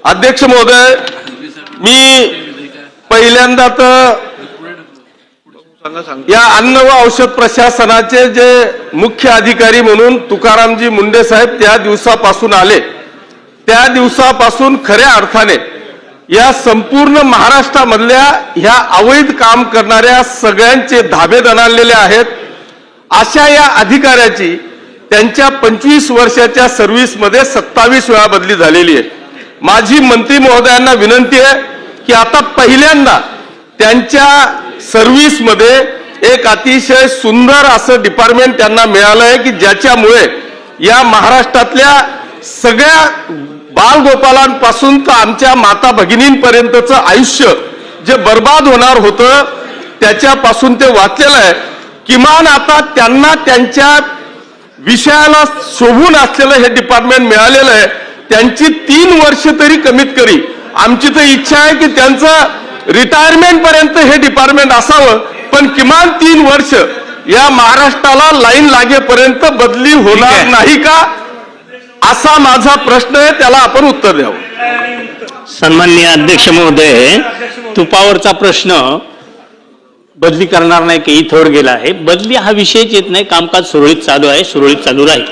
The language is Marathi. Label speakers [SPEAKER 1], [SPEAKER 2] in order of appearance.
[SPEAKER 1] अध्यक्ष महोदय, मी पहिल्यांदा तर या अन्न व औषध प्रशासनाचे जे मुख्य अधिकारी म्हणून तुकारामजी मुंडे साहेब त्या दिवसापासून आले, त्या दिवसापासून खऱ्या अर्थाने या संपूर्ण महाराष्ट्रामधल्या ह्या अवैध काम करणाऱ्या सगळ्यांचे धाबे दणाणलेले आहेत. अशा या अधिकाऱ्याची त्यांच्या 25 वर्षाच्या सर्व्हिसमध्ये 27 वेळा बदली झालेली आहे. माझी मंत्री महोदयांना विनंती आहे की आता पहिल्यांदा त्यांच्या सर्व्हिसमध्ये एक अतिशय सुंदर असं डिपार्टमेंट त्यांना मिळालं आहे की ज्याच्यामुळे या महाराष्ट्रातल्या सगळ्या बालगोपालांपासून तर आमच्या माता भगिनींपर्यंतचं आयुष्य जे बर्बाद होणार होतं त्याच्यापासून ते वाचलेलं आहे. किमान आता त्यांना त्यांच्या विषयाला शोभून असलेलं हे डिपार्टमेंट मिळालेलं आहे. त्यांची 3 वर्ष तरी कमीत कमी आमची तर इच्छा आहे की त्यांचं रिटायरमेंट पर्यंत हे डिपार्टमेंट असावं, पण किमान 3 वर्ष या महाराष्ट्राला लाईन लागेपर्यंत बदली होणार नाही का, असा माझा प्रश्न आहे. त्याला आपण उत्तर द्यावं.
[SPEAKER 2] सन्माननीय अध्यक्ष महोदय, तुपावरचा प्रश्न बदली करणार नाही की इथवर गेला आहे. बदली हा विषयच येत नाही. कामकाज सुरळीत चालू आहे, सुरळीत चालू राहील.